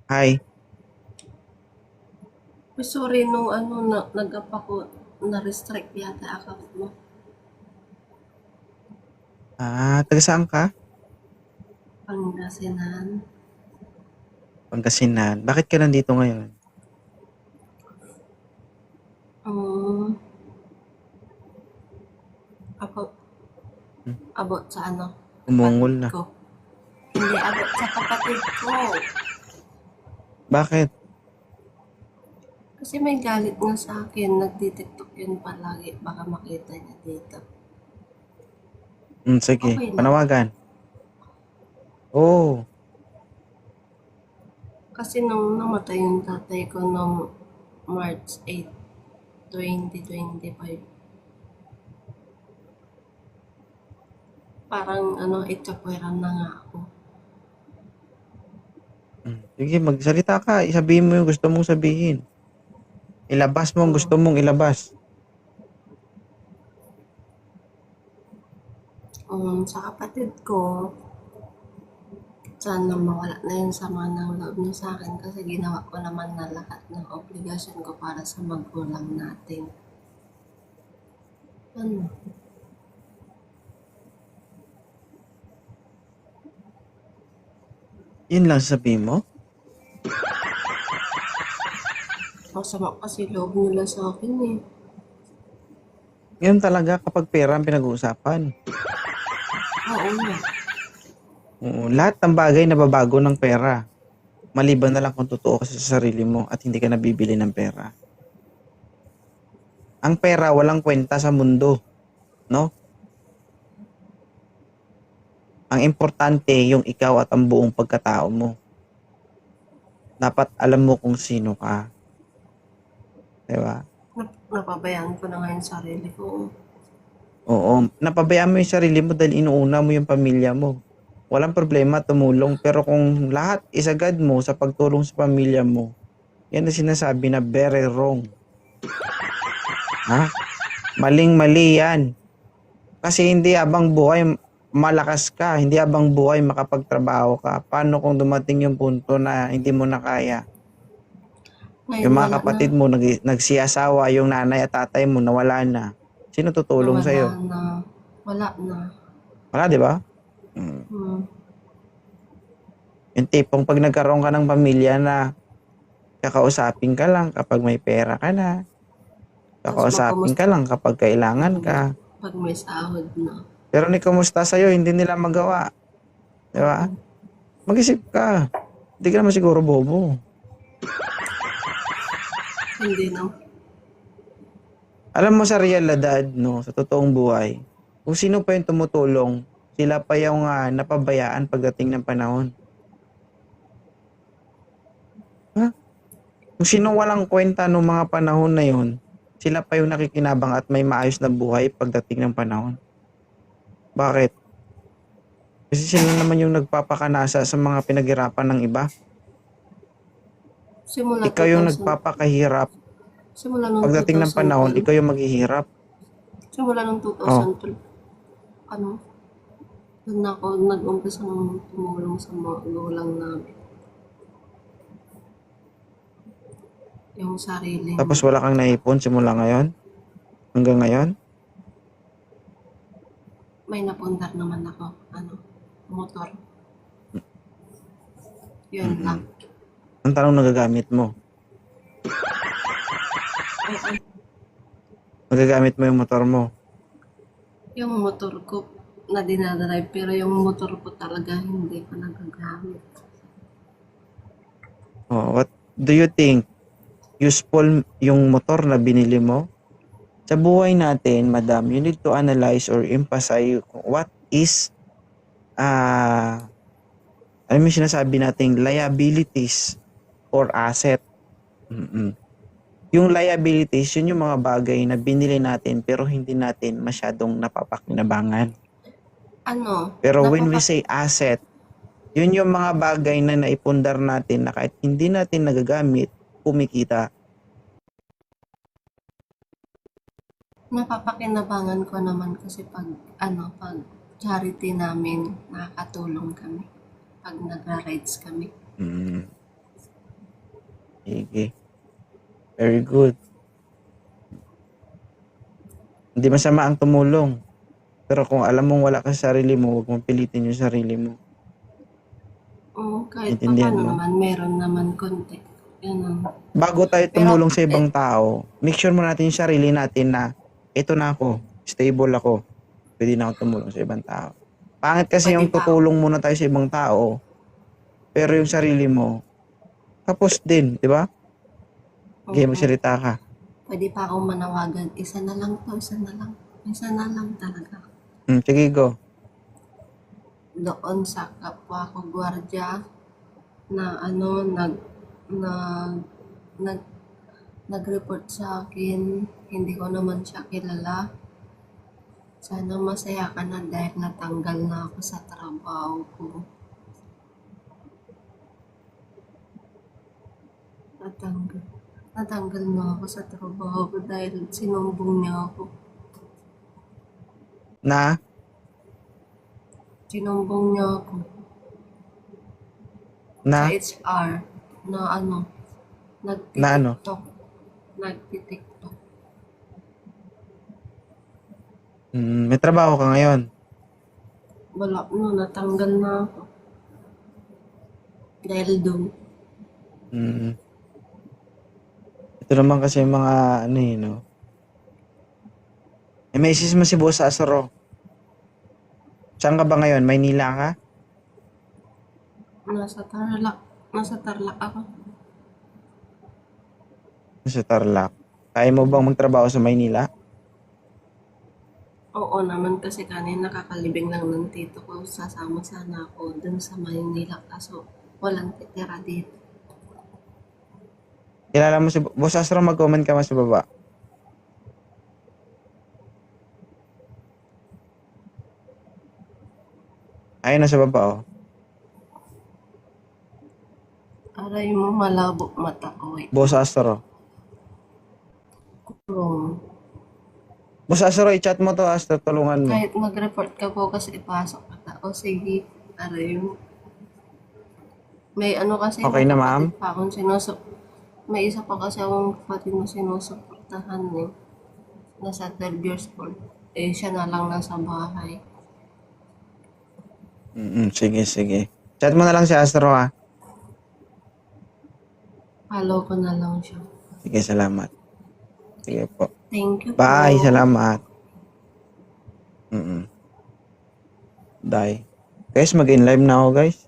Hi. Uy, sorry nung nag-up ako, na-restrict yata account mo. Taga saan ka? Pangasinan. Pangasinan. Bakit ka nandito ngayon? Um, about, Hmm, about sa umungol kapatid na. ko. Hindi, about sa kapatid ko. Bakit? Kasi may galit nga sa akin, nagtitiktok yun palagi, baka makita niya dito. Sige. Okay lang. Panawagan. Oh, Kasi nung namatay yung tatay ko noong March 8, 2025, parang itchapweran na nga ako. Sige, magsalita ka. Isabihin mo yung gusto mong sabihin. Ilabas mo ang Um, gusto mong ilabas. sa kapatid ko, sana mawala na yung sama ng loob niya sa akin kasi ginawa ko naman na lahat ng obligasyon ko para sa magulang natin. Ano? Yun lang sabihin mo? Masama kasi loob nila sa akin eh. Ngayon talaga kapag pera ang pinag-uusapan. Oo nga. Oo, lahat ng bagay nababago ng pera. Maliban na lang kung totoo ka sa sarili mo at hindi ka nabibili ng pera. Ang pera walang kwenta sa mundo, no? Ang importante yung ikaw at ang buong pagkatao mo. Dapat alam mo kung sino ka, 'di ba? Napabayaan ko na ngayon sarili ko. Oo, napabayaan mo yung sarili mo dahil inuuna mo yung pamilya mo. Walang problema tumulong, pero kung lahat isagad mo sa pagtulong sa pamilya mo, yan ang sinasabi na very wrong. Ha? Maling-mali yan. Kasi hindi habang buhay malakas ka, hindi habang buhay makapagtrabaho ka. Paano kung dumating yung punto na hindi mo na kaya? Ngayon Yung mga wala na. kapatid mo nagsiasawa, yung nanay at tatay mo nawala na. Sino tutulong Nawala sa'yo? na. Wala na. Wala, di ba? Mm. Hmm. Yung tipong pag nagkaroon ka ng pamilya na kakausapin ka lang kapag may pera ka na, Tapos kakausapin ka lang kapag kailangan ka. pag may sahod na. Pero ni kumusta sa'yo, hindi nila magawa. Di ba? Oo. Mag-isip ka. Hindi ka naman siguro bobo. Hindi na. Alam mo sa realidad, no, sa totoong buhay, kung sino pa yung tumutulong, sila pa yung napabayaan pagdating ng panahon. Ha? Kung sino walang kwenta nung mga panahon na yun, sila pa yung nakikinabang at may maayos na buhay pagdating ng panahon. Bakit? Kasi sila naman yung nagpapakanasa sa mga pinaghirapan ng iba. Simula Ikaw yung 2000. nagpapakahirap. Simula nung Pagdating ng panahon, 2012. ikaw yung maghihirap. Simula nung Oh, 2012. Ano? Doon ako nag-umpisa ng tumulong sa mga magulang namin. Yung sariling, tapos wala kang naipon simula ngayon, hanggang ngayon. may napundar naman ako. Motor. Yun Mm-mm. lang. Ang tanong nagagamit mo. Oo. Nagagamit mo yung motor mo. Yung motor ko na dinadrive, pero yung motor ko talaga hindi ko nagagamit. Oh, what do you think? Useful yung motor na binili mo? Sa buhay natin, madam, you need to analyze or emphasize what is ano yung sinasabi nating liabilities or asset. Mm-mm. Yung liabilities, yun yung mga bagay na binili natin pero hindi natin masyadong napapakinabangan. Pero when we Napapak say asset, yun yung mga bagay na naipundar natin na kahit hindi natin nagagamit, kumikita. napapakinabangan ko naman kasi pag charity namin, nakakatulong kami. pag nagra-rides kami. Mm. Sige. Very good. Hindi masama ang tumulong. Pero kung alam mong wala ka sa sarili mo, huwag mong pilitin yung sarili mo. Kahit pa Intindihan paano mo? naman, meron naman konti. Ganun. Bago tayo Pero, tumulong sa ibang tao, make sure mo natin yung sarili natin na ito na ako, stable ako. Pwede na ako tumulong sa ibang tao. Pangit kasi pwede yung pa ako, tutulong muna tayo sa ibang tao, pero yung sarili mo, tapos din, di ba? Okay, oo, magsalita ka. pwede pa akong manawagan. Isa na lang to, isa na lang. Isa na lang talaga. Sige, go. Doon sa kapwa ko gwardiya na nag, nag, nag-report sa akin, hindi ko naman siya kilala. Sana masaya ka na dahil natanggal na ako sa trabaho ko. Natanggal na ako sa trabaho ko dahil sinumbong niya ako. Sinumbong niya ako sa Na HR na ano? nagtitiktok. Nagtitiktok. May trabaho ka ngayon. Wala no, natanggal na ako. Dahil doon. Ito naman kasi yung mga no. May message mo si Boss Asoro. Saan ka ba ngayon? Maynila ka? Nasa Tarlac. Nasa Tarlac ako. Sa Tarlac. Kaya mo bang magtrabaho sa Maynila? Oo naman kasi kanina nakakalibing lang ng tito ko. Sasama sana ako dun sa Maynila. Kaso walang titira dito. Kilala mo si Boss Asoro, mag-comment ka mas sa baba. Ayun na sa baba, oh. Aray mo malabo mata ko. Wait. Boss Asoro. Wrong. Boss Asoro, i-chat mo to, Astro, tulungan mo. Kahit mag-report ka po kasi ipasok ka. O sige, aray mo. May ano kasi Okay na, ma'am? kapatid pa akong may isa pa kasi akong kapatid na sinusuportahan eh. Nasa 12 years old. Eh, siya na lang nasa bahay. Sige. Chat mo na lang si Astro, ha? Follow ko na lang siya. Sige, salamat. Sige po. Thank you Bye, po. salamat. Bye. Guys, mag-in live na ako, guys.